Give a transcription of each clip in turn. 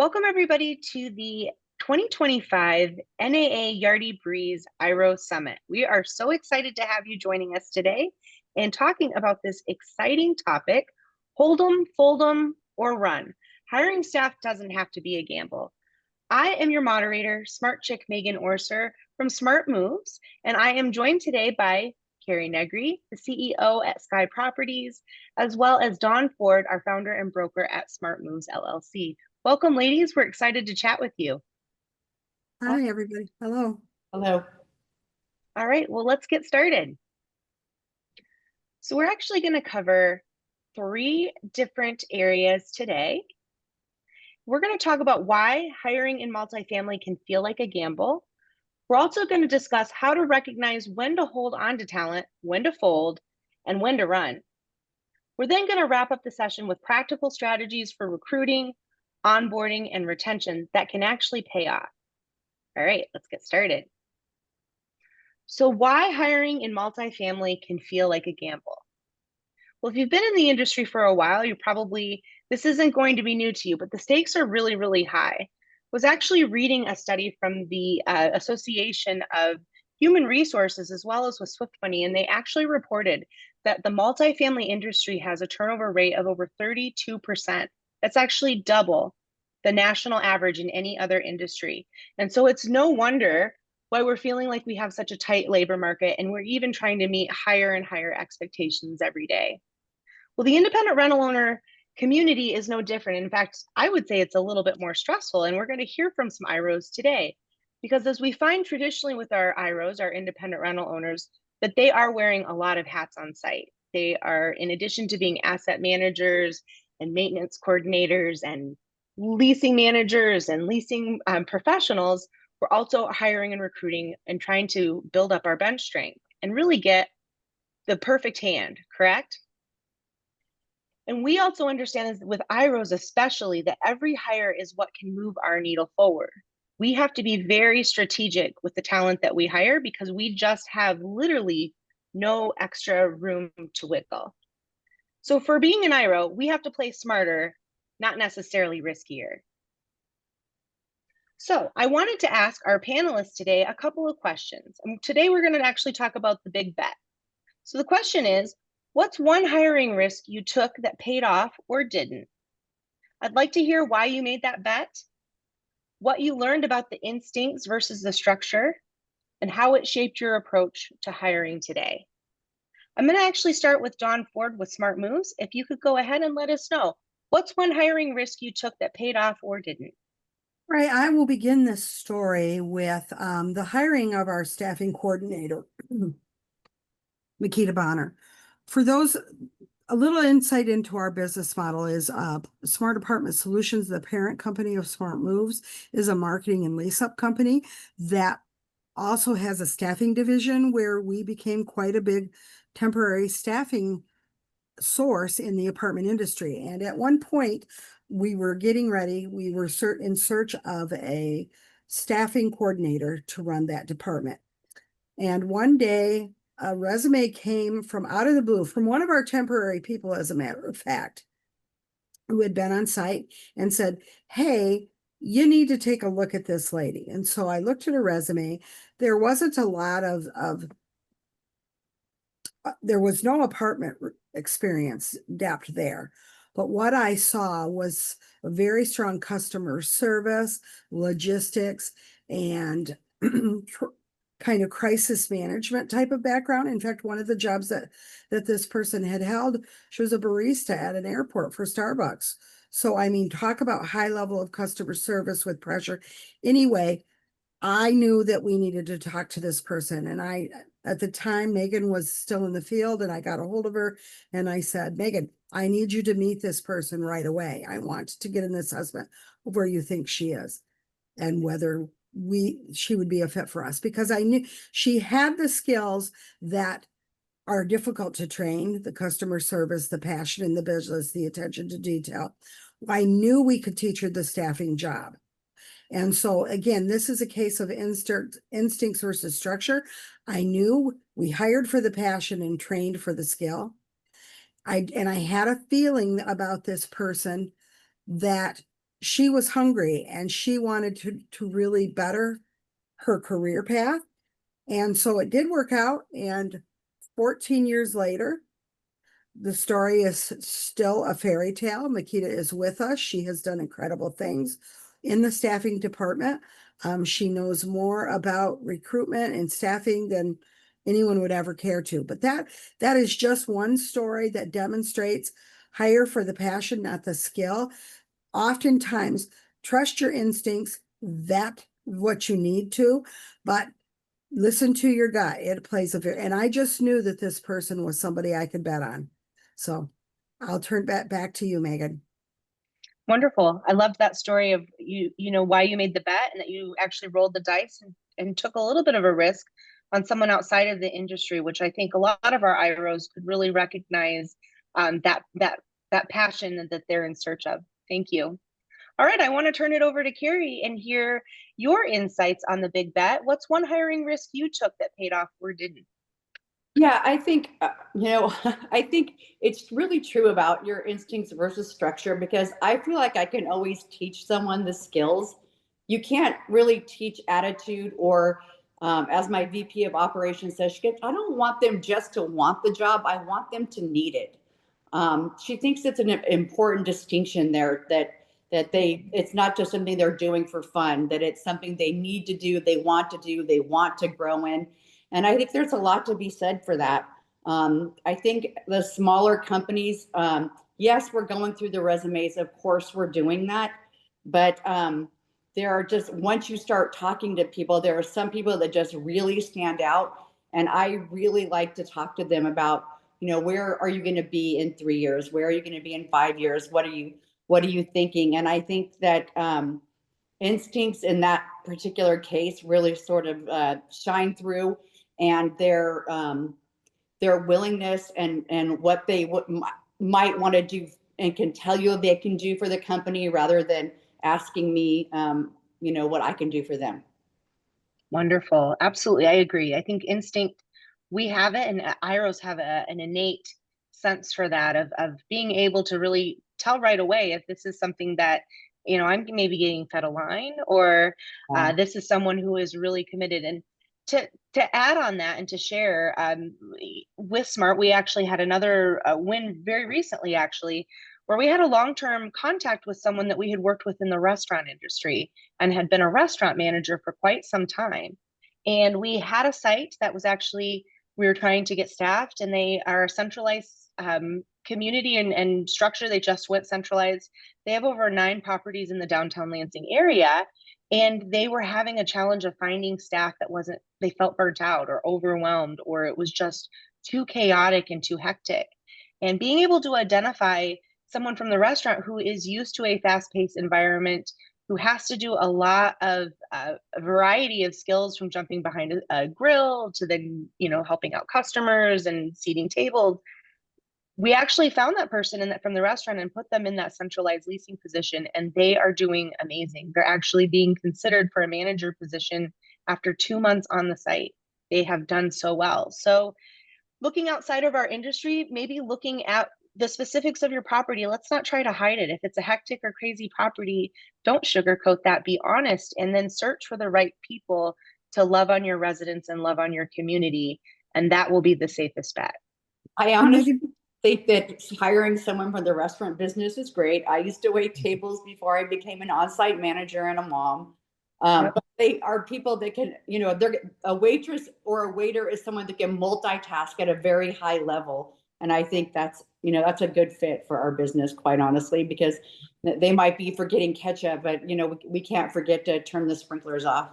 Welcome everybody to the 2025 NAA Yardi Breeze IRO Summit. We are so excited to have you joining us today and talking about this exciting topic, hold 'em, fold 'em, or run. Hiring staff doesn't have to be a gamble. I am your moderator, Smart Chick Megan Orser from Smart Moves, and I am joined today by Carrie Negri, the CEO at Sky Properties, as well as Dawn Ford, our founder and broker at Smart Moves LLC. Welcome, ladies. We're excited to chat with you. Hi, everybody. Hello. Hello. All right, well, let's get started. So we're actually going to cover 3 different areas today. We're going to talk about why hiring in multifamily can feel like a gamble. We're also going to discuss how to recognize when to hold on to talent, when to fold, and when to run. We're then going to wrap up the session with practical strategies for recruiting, onboarding, and retention that can actually pay off. All right, let's get started. So why hiring in multifamily can feel like a gamble? Well, if you've been in the industry for a while, this isn't going to be new to you, but the stakes are really, really high. I was actually reading a study from the Association of Human Resources as well as with Swift Money, and they actually reported that the multifamily industry has a turnover rate of over 32%. That's actually double the national average in any other industry. And so it's no wonder why we're feeling like we have such a tight labor market, and we're even trying to meet higher and higher expectations every day. Well, the independent rental owner community is no different. In fact, I would say it's a little bit more stressful, and we're going to hear from some IROs today, because as we find traditionally with our IROs, our independent rental owners, that they are wearing a lot of hats on site. They are, in addition to being asset managers and maintenance coordinators and leasing managers and leasing professionals, we're also hiring and recruiting and trying to build up our bench strength and really get the perfect hand, correct? And we also understand with IROs especially that every hire is what can move our needle forward. We have to be very strategic with the talent that we hire because we just have literally no extra room to wiggle. So for being an IRO, we have to play smarter, not necessarily riskier. So I wanted to ask our panelists today a couple of questions. And today we're going to actually talk about the big bet. So the question is, what's one hiring risk you took that paid off or didn't? I'd like to hear why you made that bet, what you learned about the instincts versus the structure, and how it shaped your approach to hiring today. I'm going to actually start with Dawn Ford with Smart Moves. If you could go ahead and let us know, what's one hiring risk you took that paid off or didn't? Right, I will begin this story with the hiring of our staffing coordinator, Makita Bonner. For those, a little insight into our business model is Smart Apartment Solutions, the parent company of Smart Moves, is a marketing and lease-up company that also has a staffing division where we became quite a big temporary staffing source in the apartment industry. And at one point, we were getting ready, we were in search of a staffing coordinator to run that department. And one day, a resume came from out of the blue from one of our temporary people, as a matter of fact, who had been on site and said, "Hey, you need to take a look at this lady." And so I looked at her resume. There wasn't a lot there was no apartment experience depth there. But what I saw was a very strong customer service, logistics, and kind of crisis management type of background. In fact, one of the jobs that this person had held, she was a barista at an airport for Starbucks. So, I mean, talk about high level of customer service with pressure. Anyway, I knew that we needed to talk to this person. And at the time, Megan was still in the field, and I got a hold of her and I said, "Megan, I need you to meet this person right away. I want to get an assessment of where you think she is and whether she would be a fit for us," because I knew she had the skills that are difficult to train: the customer service, the passion in the business, the attention to detail. I knew we could teach her the staffing job. And so, again, this is a case of instincts versus structure. I knew we hired for the passion and trained for the skill. I had a feeling about this person that she was hungry and she wanted to really better her career path. And so it did work out. And 14 years later, the story is still a fairy tale. Makita is with us. She has done incredible things in the staffing department. She knows more about recruitment and staffing than anyone would ever care to. But that is just one story that demonstrates hire for the passion, not the skill. Oftentimes, trust your instincts. That's what you need to, but listen to your gut. It plays a very, and I just knew that this person was somebody I could bet on. So I'll turn back to you, Megan. Wonderful. I loved that story of why you made the bet and that you actually rolled the dice and took a little bit of a risk on someone outside of the industry, which I think a lot of our IROs could really recognize that passion that they're in search of. Thank you. All right, I want to turn it over to Carrie and hear your insights on the big bet. What's one hiring risk you took that paid off or didn't? Yeah, I think, I think it's really true about your instincts versus structure because I feel like I can always teach someone the skills. You can't really teach attitude or, as my VP of operations says, I don't want them just to want the job. I want them to need it. She thinks it's an important distinction there that it's not just something they're doing for fun, that it's something they need to do, they want to grow in. And I think there's a lot to be said for that. I think the smaller companies, yes, we're going through the resumes. Of course, we're doing that. But there are just, once you start talking to people, there are some people that just really stand out. And I really like to talk to them about, where are you going to be in 3 years? Where are you going to be in 5 years? What are you thinking? And I think that instincts in that particular case really sort of shine through, and their willingness and what they might want to do and can tell you they can do for the company rather than asking me, what I can do for them. Wonderful. Absolutely. I agree. I think instinct, we have it, and IROs have an innate sense for that of being able to really tell right away if this is something that, I'm maybe getting fed a line, or this is someone who is really committed. And to add on that and to share, with Smart, we actually had another win very recently, actually, where we had a long-term contact with someone that we had worked with in the restaurant industry and had been a restaurant manager for quite some time. And we had a site that was actually, we were trying to get staffed, and they are a centralized community and structure. They just went centralized. They have over 9 properties in the downtown Lansing area. And they were having a challenge of finding staff that they felt burnt out or overwhelmed, or it was just too chaotic and too hectic. And being able to identify someone from the restaurant who is used to a fast-paced environment, who has to do a lot of a variety of skills, from jumping behind a grill to then, helping out customers and seating tables. We actually found that person from the restaurant and put them in that centralized leasing position, and they are doing amazing. They're actually being considered for a manager position after 2 months on the site. They have done so well. So looking outside of our industry, maybe looking at the specifics of your property. Let's not try to hide it. If it's a hectic or crazy property, don't sugarcoat that. Be honest, and then search for the right people to love on your residents and love on your community. And that will be the safest bet. I honestly think that hiring someone from the restaurant business is great. I used to wait tables before I became an on-site manager and a mom. Yep. But they are people that can, they're a waitress or a waiter is someone that can multitask at a very high level. And I think that's a good fit for our business, quite honestly, because they might be forgetting ketchup, but we can't forget to turn the sprinklers off.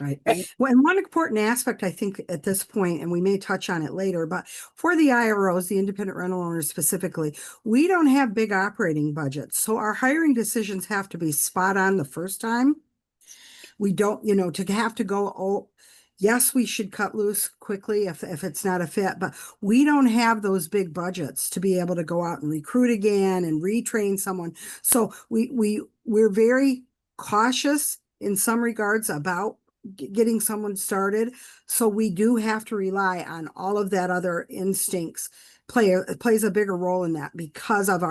Right. Well, and one important aspect, I think, at this point, and we may touch on it later, but for the IROs, the independent rental owners specifically, we don't have big operating budgets. So our hiring decisions have to be spot on the first time. We don't, to have to go, oh, yes, we should cut loose quickly if it's not a fit, but we don't have those big budgets to be able to go out and recruit again and retrain someone. So we're very cautious in some regards about getting someone started. So we do have to rely on all of that other instincts plays a bigger role in that because of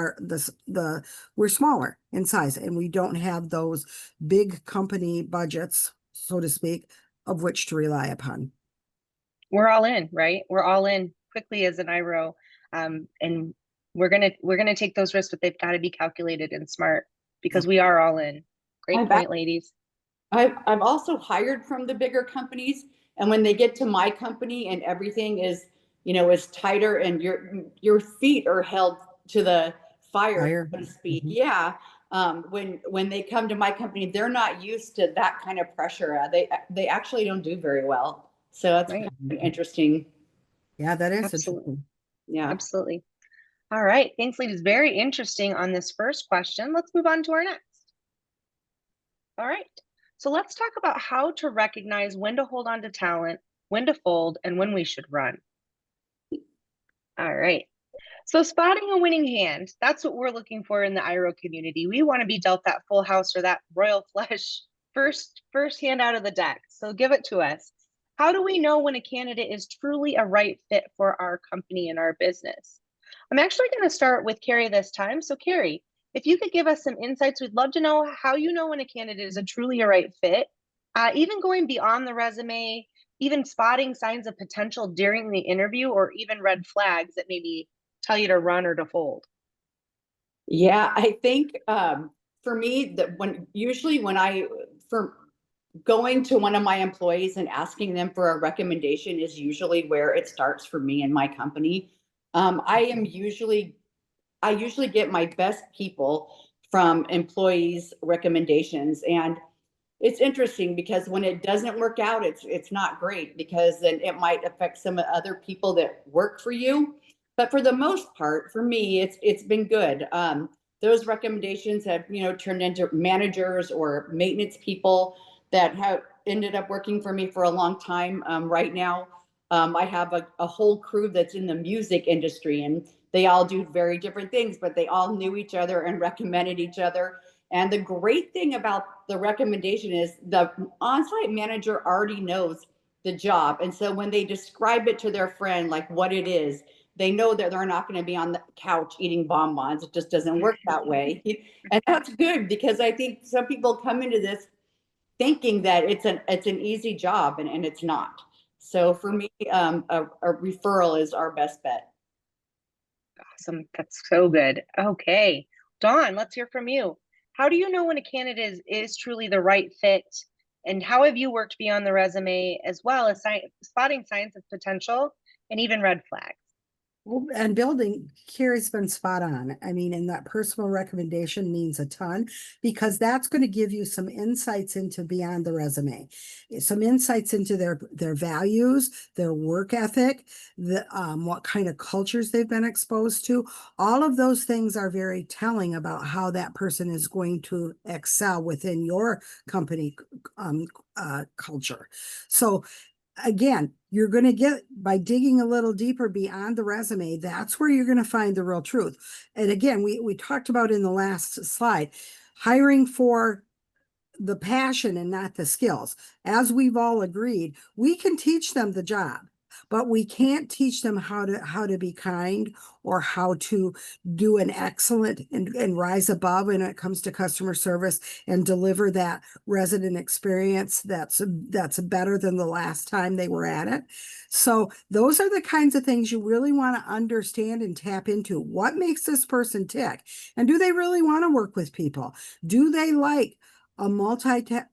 we're smaller in size and we don't have those big company budgets, so to speak, of which to rely upon. We're all in, right? We're all in quickly as an IRO. And we're gonna take those risks, but they've got to be calculated and smart because we are all in. Great point, ladies. I've also hired from the bigger companies, and when they get to my company and everything is, is tighter and your feet are held to the fire, so to speak. Mm-hmm. Yeah. When they come to my company, they're not used to that kind of pressure. They actually don't do very well. So that's Right. kind of interesting. Yeah, that is Absolutely. interesting. Yeah. Absolutely. All right. Thanks, ladies. Very interesting on this first question. Let's move on to our next. All right. So let's talk about how to recognize when to hold on to talent, when to fold, and when we should run. All right. So spotting a winning hand, that's what we're looking for in the IRO community. We want to be dealt that full house or that royal flush first hand out of the deck. So give it to us. How do we know when a candidate is truly a right fit for our company and our business? I'm actually going to start with Carrie this time. So Carrie, if you could give us some insights, we'd love to know how you know when a candidate is a truly a right fit, even going beyond the resume, even spotting signs of potential during the interview, or even red flags that maybe tell you to run or to fold. Yeah, I think for me that for going to one of my employees and asking them for a recommendation is usually where it starts for me and my company. I usually get my best people from employees' recommendations, and it's interesting because when it doesn't work out, it's not great because then it might affect some other people that work for you. But for the most part, for me, it's been good. Those recommendations have turned into managers or maintenance people that have ended up working for me for a long time. Right now, I have a whole crew that's in the music industry, and they all do very different things, but they all knew each other and recommended each other. And the great thing about the recommendation is the on-site manager already knows the job. And so when they describe it to their friend, like what it is, they know that they're not going to be on the couch eating bonbons. It just doesn't work that way. And that's good because I think some people come into this thinking that it's an easy job and it's not. So for me, a referral is our best bet. Awesome. That's so good. Okay. Dawn, let's hear from you. How do you know when a candidate is truly the right fit? And how have you worked beyond the resume as well as spotting signs of potential and even red flags? And building, Carrie's been spot on. I mean, and that personal recommendation means a ton because that's going to give you some insights into beyond the resume, some insights into their values, their work ethic, what kind of cultures they've been exposed to. All of those things are very telling about how that person is going to excel within your company culture. So again, you're going to get by digging a little deeper beyond the resume. That's where you're going to find the real truth. And again, we talked about in the last slide, hiring for the passion and not the skills. As we've all agreed, we can teach them the job, but we can't teach them how to be kind or how to do an excellent and rise above when it comes to customer service and deliver that resident experience that's better than the last time they were at it. So those are the kinds of things you really want to understand and tap into. What makes this person tick? And do they really want to work with people? Do they like a multitasked,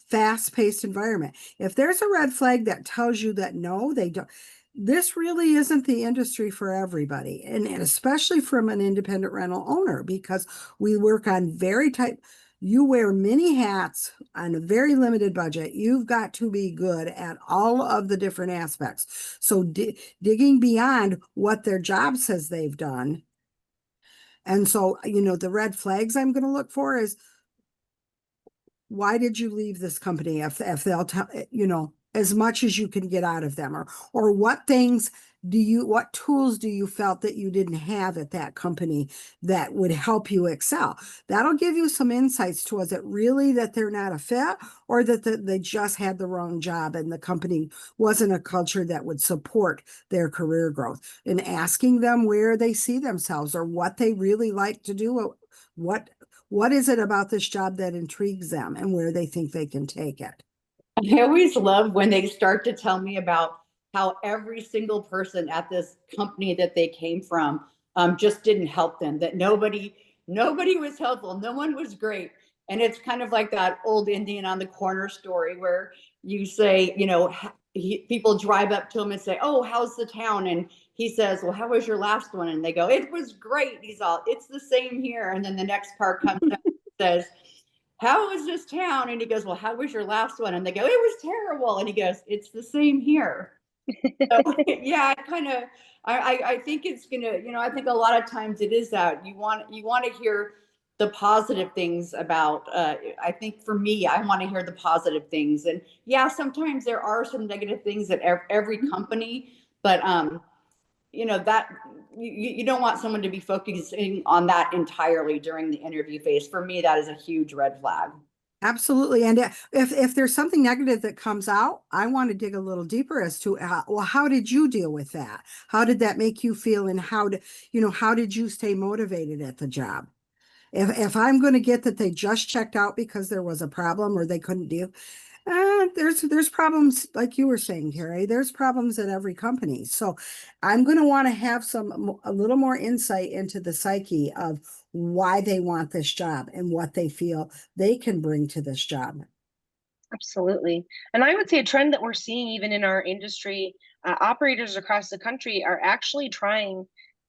fast-paced environment? If there's a red flag that tells you that no, they don't, this really isn't the industry for everybody, and especially from an independent rental owner, because we work on very tight. You wear many hats on a very limited budget. You've got to be good at all of the different aspects. So digging beyond what their job says they've done. And so, the red flags I'm going to look for is, why did you leave this company? If they'll tell, as much as you can get out of them, or what tools do you felt that you didn't have at that company that would help you excel? That'll give you some insights to, is it really that they're not a fit, or that they just had the wrong job and the company wasn't a culture that would support their career growth? And asking them where they see themselves or what they really like to do, what is it about this job that intrigues them and where they think they can take it? I always love when they start to tell me about how every single person at this company that they came from just didn't help them, that nobody was helpful, no one was great. And it's kind of like that old Indian on the corner story where you say, people drive up to him and say, "Oh, how's the town?" And he says, "Well, how was your last one?" And they go, "It was great." He's all, "It's the same here." And then the next part comes up and says, "How was this town?" And he goes, "Well, how was your last one?" And they go, "It was terrible." And he goes, "It's the same here." So yeah, I think it's gonna, I think a lot of times it is that you want to hear the positive things about, I think for me, I want to hear the positive things. And yeah, sometimes there are some negative things at every company, but that you don't want someone to be focusing on that entirely during the interview phase. For me, that is a huge red flag. Absolutely. And if there's something negative that comes out, I want to dig a little deeper as to, well, how did you deal with that? How did that make you feel? And how did you stay motivated at the job? If I'm going to get that they just checked out because there was a problem or they couldn't deal, there's problems, like you were saying, Carrie. There's problems at every company. So I'm going to want to have a little more insight into the psyche of why they want this job and what they feel they can bring to this job. Absolutely. And I would say a trend that we're seeing even in our industry, operators across the country are actually trying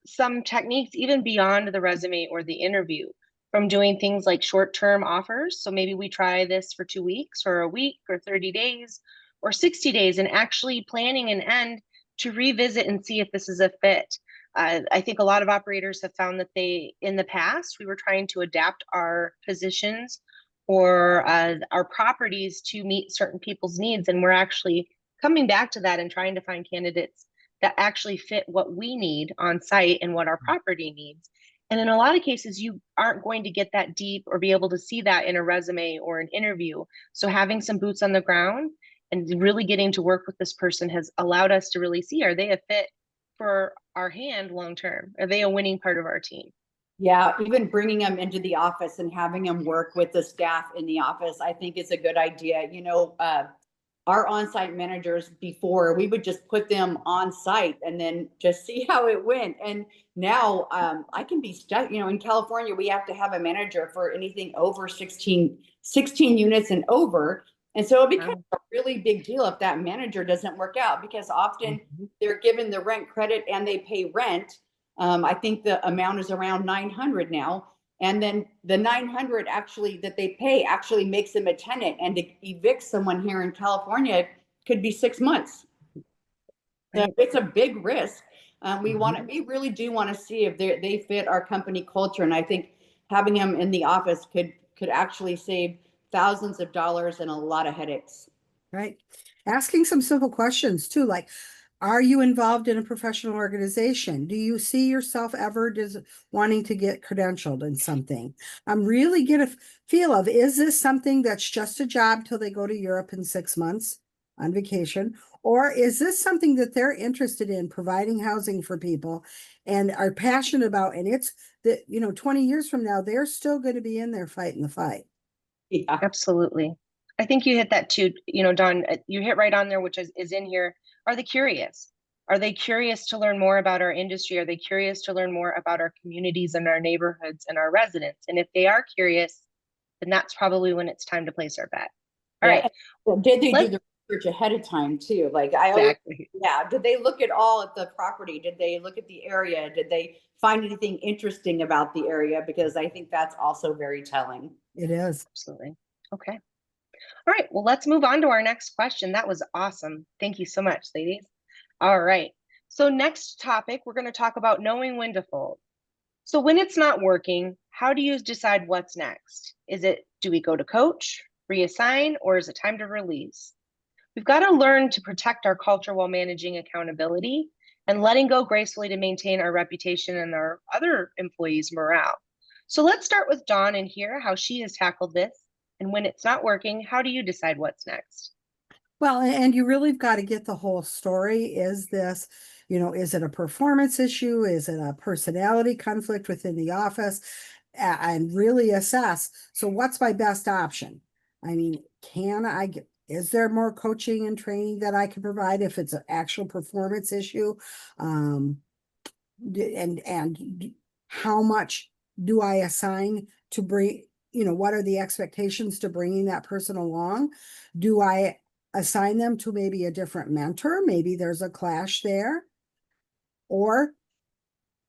some techniques even beyond the resume or the interview, from doing things like short-term offers. So maybe we try this for 2 weeks or a week or 30 days or 60 days, and actually planning an end to revisit and see if this is a fit. I think a lot of operators have found that in the past, we were trying to adapt our positions or our properties to meet certain people's needs. And we're actually coming back to that and trying to find candidates that actually fit what we need on site and what our property needs. And in a lot of cases, you aren't going to get that deep or be able to see that in a resume or an interview. So having some boots on the ground and really getting to work with this person has allowed us to really see, are they a fit for our hand long term? Are they a winning part of our team? Yeah, even bringing them into the office and having them work with the staff in the office, I think is a good idea. Our on-site managers before, we would just put them on site and then just see how it went. And now I can be stuck, in California, we have to have a manager for anything over 16 units and over. And so it becomes a really big deal if that manager doesn't work out, because often they're given the rent credit and they pay rent. I think the amount is around 900 now. And then the 900 actually that they pay actually makes them a tenant, and to evict someone here in California could be 6 months. So it's a big risk. We really do want to see if they fit our company culture. And I think having them in the office could actually save thousands of dollars and a lot of headaches. Right. Asking some simple questions too, like, are you involved in a professional organization? Do you see yourself ever wanting to get credentialed in something? I'm really get a feel of, is this something that's just a job till they go to Europe in 6 months on vacation? Or is this something that they're interested in, providing housing for people and are passionate about? And it's that, 20 years from now, they're still going to be in there fighting the fight. Yeah. Absolutely. I think you hit that too, Dawn, you hit right on there, which is in here. Are they curious? Are they curious to learn more about our industry? Are they curious to learn more about our communities and our neighborhoods and our residents? And if they are curious, then that's probably when it's time to place our bet. All right. Well, did they do the research ahead of time too? Like did they look at all at the property? Did they look at the area? Did they find anything interesting about the area? Because I think that's also very telling. It is. Absolutely. Okay. All right, well, let's move on to our next question. That was awesome. Thank you so much, ladies. All right, so next topic, we're going to talk about knowing when to fold. So when it's not working, how do you decide what's next? Do we go to coach, reassign, or is it time to release? We've got to learn to protect our culture while managing accountability and letting go gracefully to maintain our reputation and our other employees' morale. So let's start with Dawn and hear how she has tackled this. And when it's not working, how do you decide what's next? Well, and you really have got to get the whole story. Is this, is it a performance issue? Is it a personality conflict within the office? And really assess. So what's my best option? I mean, is there more coaching and training that I can provide if it's an actual performance issue? Um, and how much do I assign to bring, what are the expectations to bringing that person along? Do I assign them to maybe a different mentor? Maybe there's a clash there. Or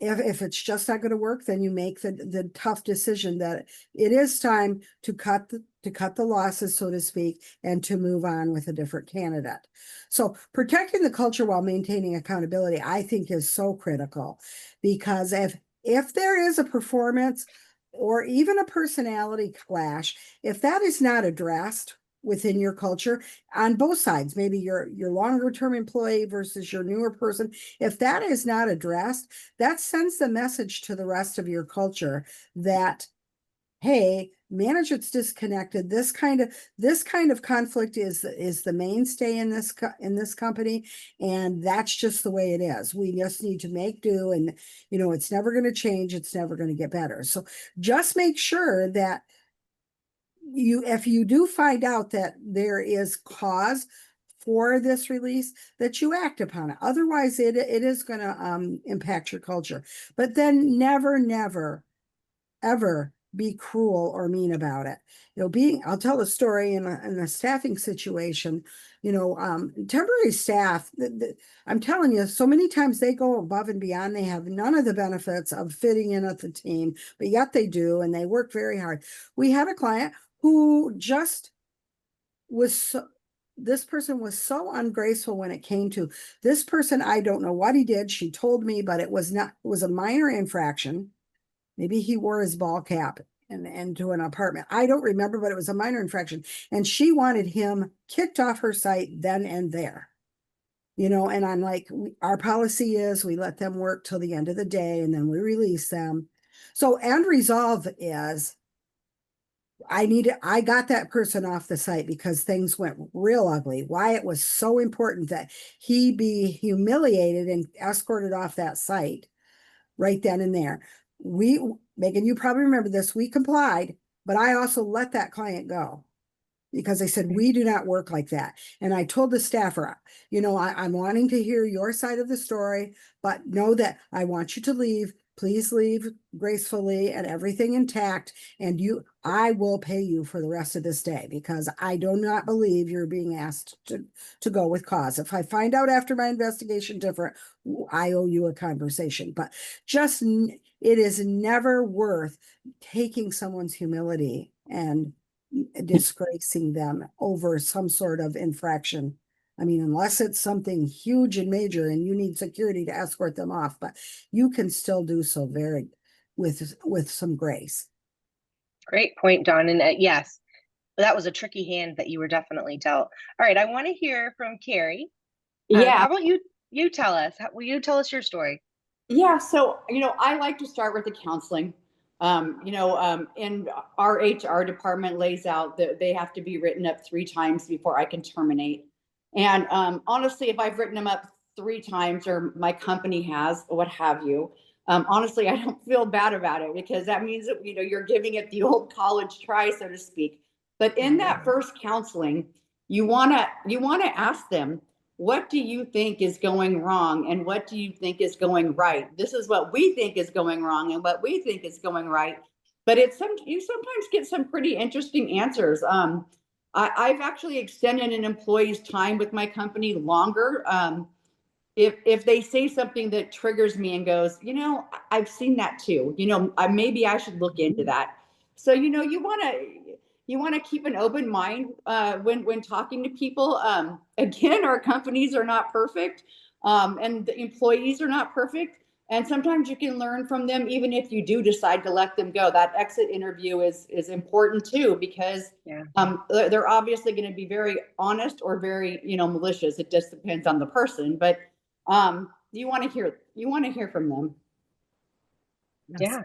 if it's just not going to work, then you make the tough decision that it is time to cut the losses, so to speak, and to move on with a different candidate. So protecting the culture while maintaining accountability, I think, is so critical, because if there is a performance or even a personality clash, if that is not addressed within your culture on both sides, maybe your longer term employee versus your newer person, if that is not addressed, that sends the message to the rest of your culture that, hey, management's disconnected. This kind of conflict is the mainstay in this company, and that's just the way it is. We just need to make do, and it's never going to change. It's never going to get better. So just make sure that if you do find out that there is cause for this release, that you act upon it. Otherwise, it is going to impact your culture. But then never, ever be cruel or mean about it. I'll tell a story in a staffing situation. Temporary staff, I'm telling you, so many times they go above and beyond. They have none of the benefits of fitting in at the team, but yet they do, and they work very hard. We had a client who just this person was so ungraceful when it came to this person. I don't know what he did. She told me, but it was a minor infraction. Maybe he wore his ball cap and to an apartment. I don't remember, but it was a minor infraction. And she wanted him kicked off her site then and there. And I'm like, our policy is we let them work till the end of the day and then we release them. So end resolve is I got that person off the site because things went real ugly. Why it was so important that he be humiliated and escorted off that site right then and there. Megan, you probably remember this. We complied, but I also let that client go because they said, we do not work like that. And I told the staffer, I'm wanting to hear your side of the story, but know that I want you to leave. Please leave gracefully and everything intact. And I will pay you for the rest of this day because I do not believe you're being asked to go with cause. If I find out after my investigation different, I owe you a conversation. But it is never worth taking someone's humility and disgracing them over some sort of infraction. I mean, unless it's something huge and major and you need security to escort them off, but you can still do so with some grace. Great point, Dawn. And yes, that was a tricky hand that you were definitely dealt. All right, I want to hear from Carrie. Yeah. How about you tell us? Will you tell us your story? Yeah. So, I like to start with the counseling. And our HR department lays out that they have to be written up 3 times before I can terminate. And honestly, if I've written them up 3 times or my company has, or what have you, honestly, I don't feel bad about it because that means that, you're giving it the old college try, so to speak. But in that first counseling, you want to ask them, what do you think is going wrong and what do you think is going right? This is what we think is going wrong and what we think is going right. But you sometimes get some pretty interesting answers. I've actually extended an employee's time with my company longer. If they say something that triggers me and goes, I've seen that too. Maybe I should look into that. So you want to keep an open mind when talking to people. Again, our companies are not perfect, and the employees are not perfect. And sometimes you can learn from them, even if you do decide to let them go. That exit interview is important too, because Yeah. They're obviously going to be very honest or very, malicious. It just depends on the person, but you want to hear from them. Yes. Yeah.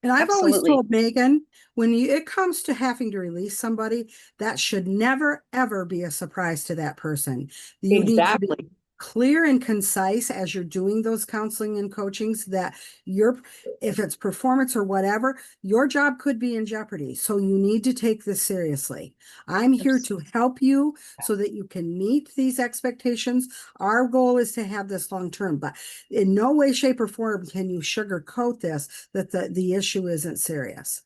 And I've always Absolutely. told Megan, when it comes to having to release somebody, that should never, ever be a surprise to that person. You need to be Exactly. clear and concise as you're doing those counseling and coachings that if it's performance or whatever, your job could be in jeopardy. So you need to take this seriously. I'm here to help you so that you can meet these expectations. Our goal is to have this long term, but in no way, shape, or form can you sugarcoat this, that the issue isn't serious.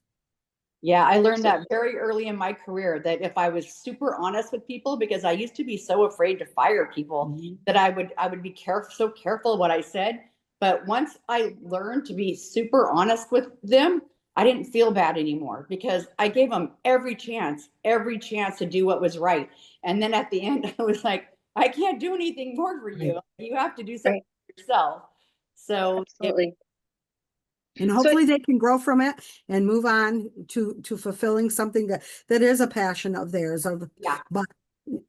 Yeah, I learned that very early in my career, that if I was super honest with people, because I used to be so afraid to fire people, that I would be so careful what I said. But once I learned to be super honest with them, I didn't feel bad anymore, because I gave them every chance to do what was right. And then at the end, I was like, I can't do anything more for you. You have to do something for yourself. So Absolutely. And So hopefully they can grow from it and move on to fulfilling something that is a passion of theirs. yeah. But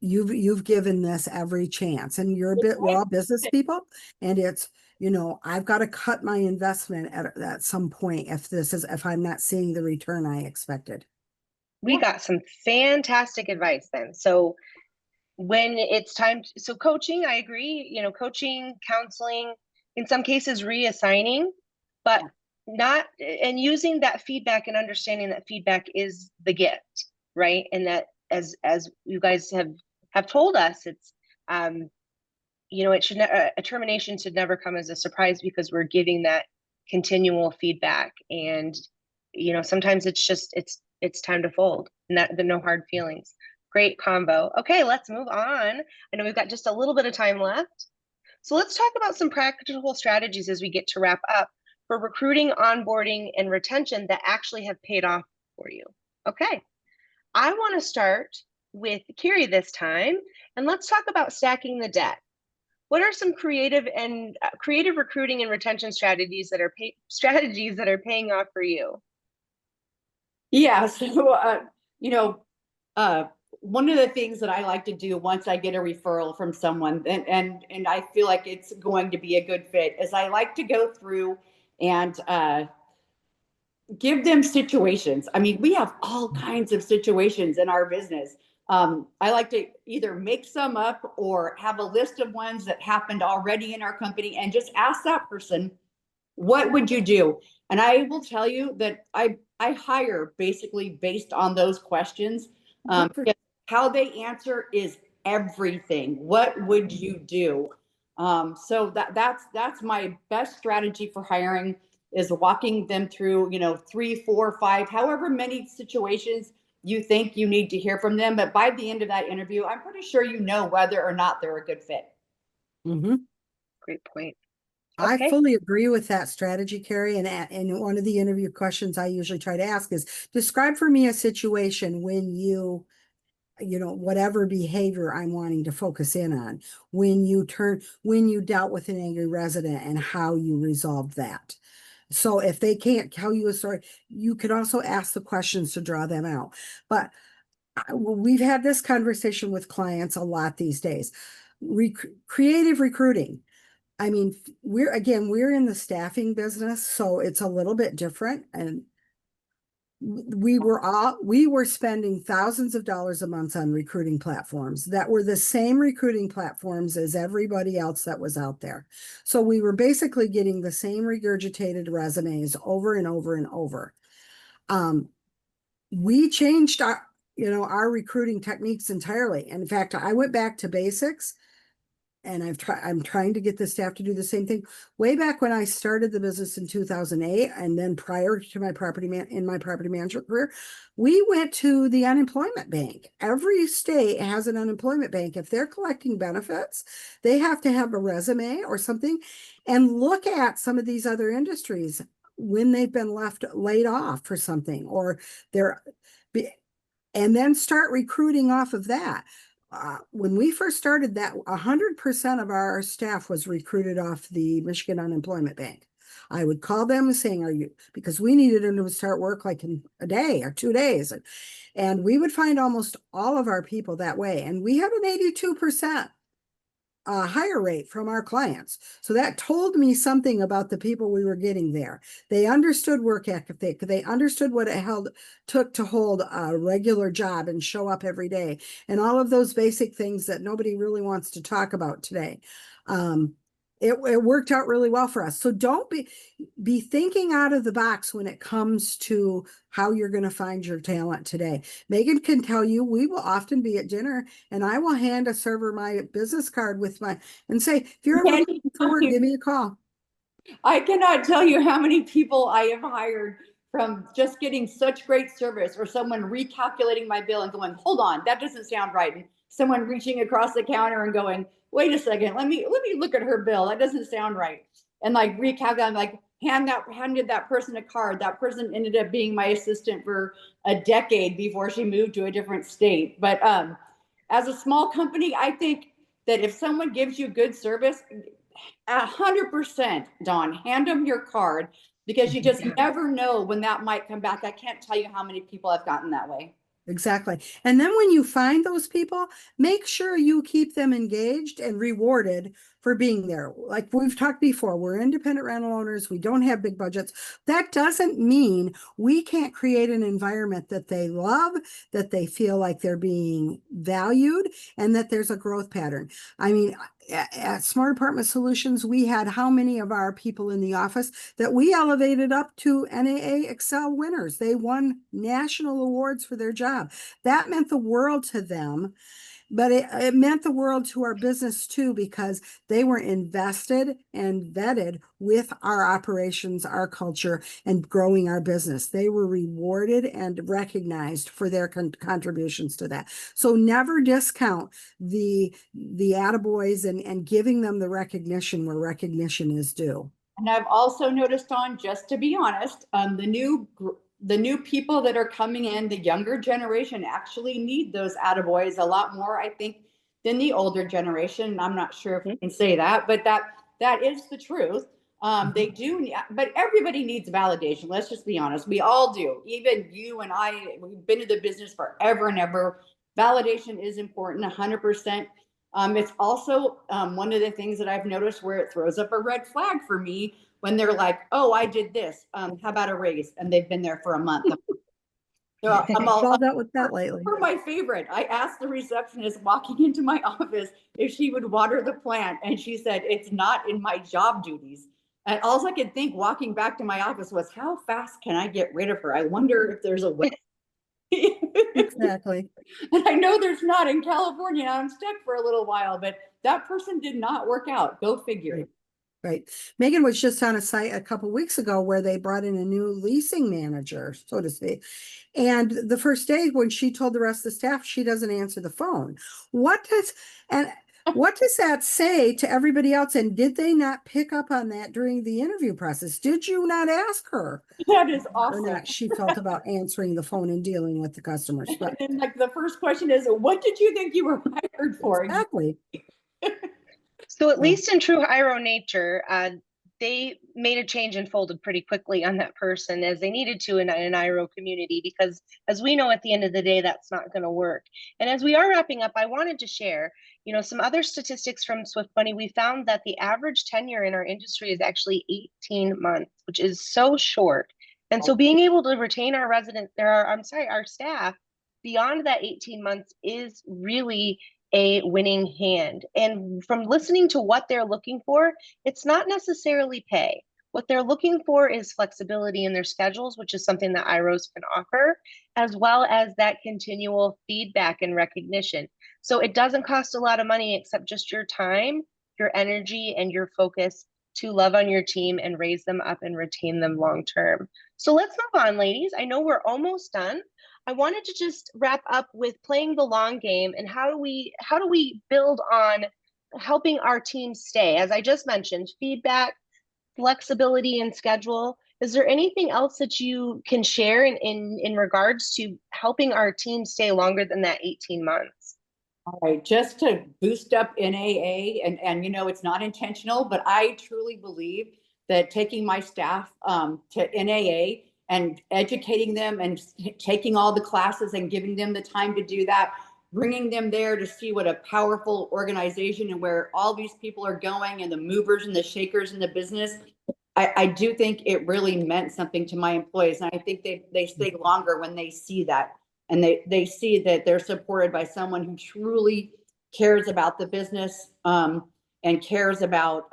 you've given this every chance, and we're all business people, and it's, I've got to cut my investment at some point if I'm not seeing the return I expected. we got some fantastic advice then. So when it's time, so coaching, I agree, coaching, counseling, in some cases reassigning, but not, and using that feedback and understanding that feedback is the gift, right? And that as you guys have told us, it's it should a termination should never come as a surprise, because we're giving that continual feedback. And sometimes it's time to fold, and that the no hard feelings. Great combo. Okay, let's move on. I know we've got just a little bit of time left, so let's talk about some practical strategies as we get to wrap up for recruiting, onboarding, and retention that actually have paid off for you. Okay, I want to start with Kiri this time, and let's talk about stacking the deck. What are some creative recruiting and retention strategies that are paying off for you? Yeah. So, one of the things that I like to do once I get a referral from someone, and I feel like it's going to be a good fit, is I like to go through and give them situations. I mean, we have all kinds of situations in our business. I like to either make some up or have a list of ones that happened already in our company, and just ask that person, what would you do? And I will tell you that I hire basically based on those questions. How they answer is everything. What would you do? So that's my best strategy for hiring, is walking them through, 3, 4, 5, however many situations you think you need to hear from them. But by the end of that interview, I'm pretty sure whether or not they're a good fit. Mm-hmm. Great point. I Okay. fully agree with that strategy, Carrie. And one of the interview questions I usually try to ask is, describe for me a situation when whatever behavior I'm wanting to focus in on, when you dealt with an angry resident and how you resolved that. So if they can't tell you a story, you can also ask the questions to draw them out. But we've had this conversation with clients a lot these days. Creative recruiting. I mean, we're in the staffing business, so it's a little bit different. And we were spending thousands of dollars a month on recruiting platforms that were the same recruiting platforms as everybody else that was out there. So we were basically getting the same regurgitated resumes over and over and over. We changed our recruiting techniques entirely. And in fact, I went back to basics, and I'm trying to get the staff to do the same thing. Way back when I started the business in 2008, and then prior to my property management career, we went to the unemployment bank. Every state has an unemployment bank. If they're collecting benefits, they have to have a resume or something, and look at some of these other industries when they've been laid off for something, or and then start recruiting off of that. When we first started, that 100% of our staff was recruited off the Michigan Unemployment Bank. I would call them saying, because we needed them to start work like in a day or 2 days. And we would find almost all of our people that way. And we had an 82% higher rate from our clients. So that told me something about the people we were getting there. They understood work ethic. They understood what it took to hold a regular job and show up every day, and all of those basic things that nobody really wants to talk about today. It worked out really well for us. So don't be thinking out of the box when it comes to how you're going to find your talent today. Megan can tell you, we will often be at dinner and I will hand a server my business card and say, if you're ever looking for work, give me a call. I cannot tell you how many people I have hired from just getting such great service, or someone recalculating my bill and going, hold on, that doesn't sound right. And someone reaching across the counter and going, wait a second, let me look at her bill. That doesn't sound right. And like recalculating, like handed that person a card. That person ended up being my assistant for a decade before she moved to a different state. But as a small company, I think that if someone gives you good service, 100%, Dawn, hand them your card, because you just never know when that might come back. I can't tell you how many people I've gotten that way. Exactly. And then when you find those people, make sure you keep them engaged and rewarded for being there. Like we've talked before, we're independent rental owners. We don't have big budgets. That doesn't mean we can't create an environment that they love, that they feel like they're being valued, and that there's a growth pattern. I mean, at Smart Apartment Solutions, we had how many of our people in the office that we elevated up to NAA Excel winners. They won national awards for their job. That meant the world to them, but it meant the world to our business too, because they were invested and vetted with our operations, our culture, and growing our business. They were rewarded and recognized for their contributions to that. So never discount the attaboys and giving them the recognition where recognition is due. And I've also noticed, on, just to be honest, the new people that are coming in, the younger generation, actually need those attaboys a lot more, I think, than the older generation. I'm not sure if I can say that, but that is the truth. They do, but everybody needs validation. Let's just be honest. We all do. Even you and I, we've been in the business forever and ever. Validation is important, 100%. It's also one of the things that I've noticed where it throws up a red flag for me when they're like, oh, I did this. How about a raise? And they've been there for a month. I'm all dealt with that lately. For my favorite, I asked the receptionist walking into my office if she would water the plant. And she said, it's not in my job duties. And all I could think walking back to my office was, how fast can I get rid of her? I wonder if there's a way. Exactly. And I know there's not in California. I'm stuck for a little while, but that person did not work out. Go figure. Right. Megan was just on a site a couple of weeks ago where they brought in a new leasing manager, so to speak. And the first day when she told the rest of the staff she doesn't answer the phone. What does that say to everybody else? And did they not pick up on that during the interview process? Did you not ask her? That is awesome. Or not she felt about answering the phone and dealing with the customers. But and like the first question is, what did you think you were hired for? Exactly. So at least in true IRO nature, they made a change and folded pretty quickly on that person, as they needed to in an IRO community, because as we know, at the end of the day, that's not going to work. And as we are wrapping up, I wanted to share, some other statistics from Swift Money. We found that the average tenure in our industry is actually 18 months, which is so short. And so being able to retain our our staff beyond that 18 months is really a winning hand. And from listening to what they're looking for, it's not necessarily pay. What they're looking for is flexibility in their schedules, which is something that IROs can offer, as well as that continual feedback and recognition. So it doesn't cost a lot of money except just your time, your energy, and your focus to love on your team and raise them up and retain them long term. So let's move on, ladies. I know we're almost done. I wanted to just wrap up with playing the long game and how do we build on helping our team stay? As I just mentioned, feedback, flexibility, and schedule. Is there anything else that you can share in regards to helping our team stay longer than that 18 months? All right, just to boost up NAA, and it's not intentional, but I truly believe that taking my staff to NAA and educating them and taking all the classes and giving them the time to do that, bringing them there to see what a powerful organization and where all these people are going and the movers and the shakers in the business. I do think it really meant something to my employees. And I think they stay longer when they see that. And they see that they're supported by someone who truly cares about the business and cares about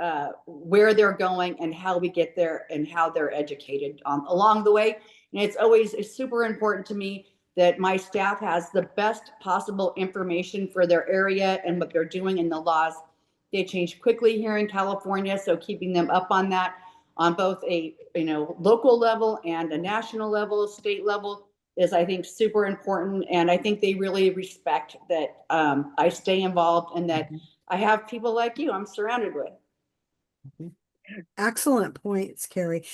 where they're going and how we get there and how they're educated along the way. And it's super important to me that my staff has the best possible information for their area and what they're doing in the laws. They change quickly here in California, so keeping them up on that on both a local level and a national level, state level is, I think, super important. And I think they really respect that I stay involved and that I have people like you I'm surrounded with. Excellent points, Carrie.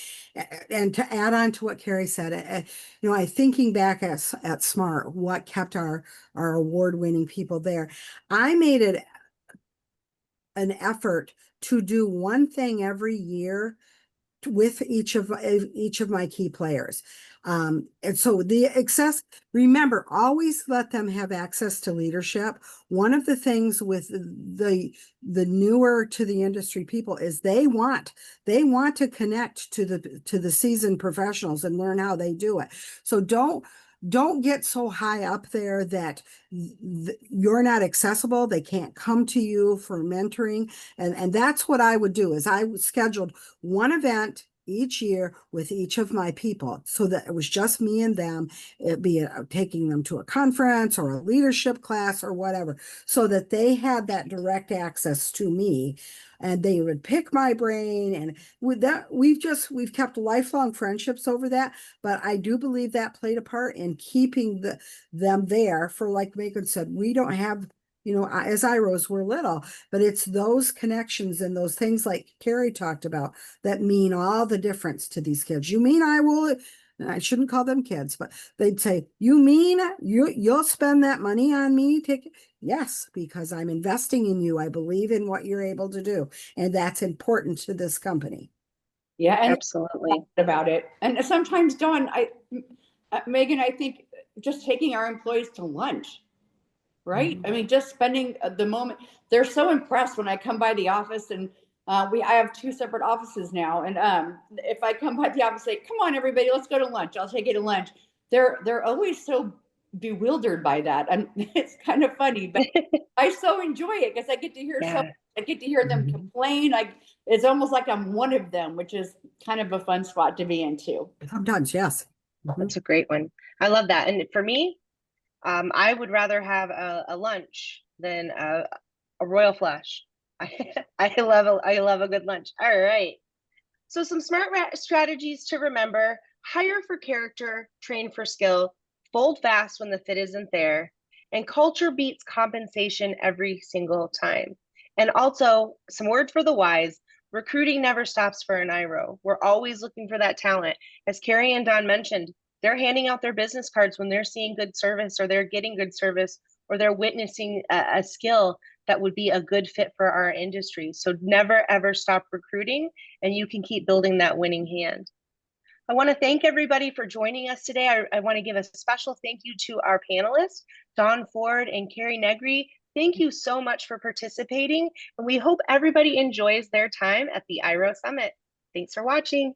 And to add on to what Carrie said, I thinking back at SMART, what kept our award-winning people there, I made it an effort to do one thing every year with each of my key players. And so remember, always let them have access to leadership. One of the things with the newer to the industry people is they want to connect to the seasoned professionals and learn how they do it. So don't get so high up there that you're not accessible. They can't come to you for mentoring. And that's what I would do is I scheduled one event each year with each of my people so that it was just me and them, be it taking them to a conference or a leadership class or whatever, so that they had that direct access to me and they would pick my brain. And with that, we've kept lifelong friendships over that. But I do believe that played a part in keeping them there for, like Megan said, we don't have, as IROs, we're little, but it's those connections and those things like Carrie talked about that mean all the difference to these kids. You mean I shouldn't call them kids, but they'd say, you mean you'll spend that money on me? Yes, because I'm investing in you. I believe in what you're able to do. And that's important to this company. Yeah, and absolutely about it. And sometimes, Dawn, Megan, I think just taking our employees to lunch, right? I mean, just spending the moment. They're so impressed when I come by the office, and I have 2 separate offices now. And if I come by the office, say, "Come on, everybody, let's go to lunch. I'll take you to lunch." They're always so bewildered by that, and it's kind of funny, but I so enjoy it because I get to hear I get to hear them complain. It's almost like I'm one of them, which is kind of a fun spot to be in too. Sometimes, yes. That's a great one. I love that. And for me, I would rather have a lunch than a royal flush. I love a good lunch. All right. So some smart strategies to remember: hire for character, train for skill, fold fast when the fit isn't there, and culture beats compensation every single time. And also some word for the wise: recruiting never stops for an IRO. We're always looking for that talent. As Carrie and Don mentioned, they're handing out their business cards when they're seeing good service, or they're getting good service, or they're witnessing a skill that would be a good fit for our industry. So never, ever stop recruiting, and you can keep building that winning hand. I want to thank everybody for joining us today. I want to give a special thank you to our panelists, Dawn Ford and Carrie Negri. Thank you so much for participating, and we hope everybody enjoys their time at the IRO Summit. Thanks for watching.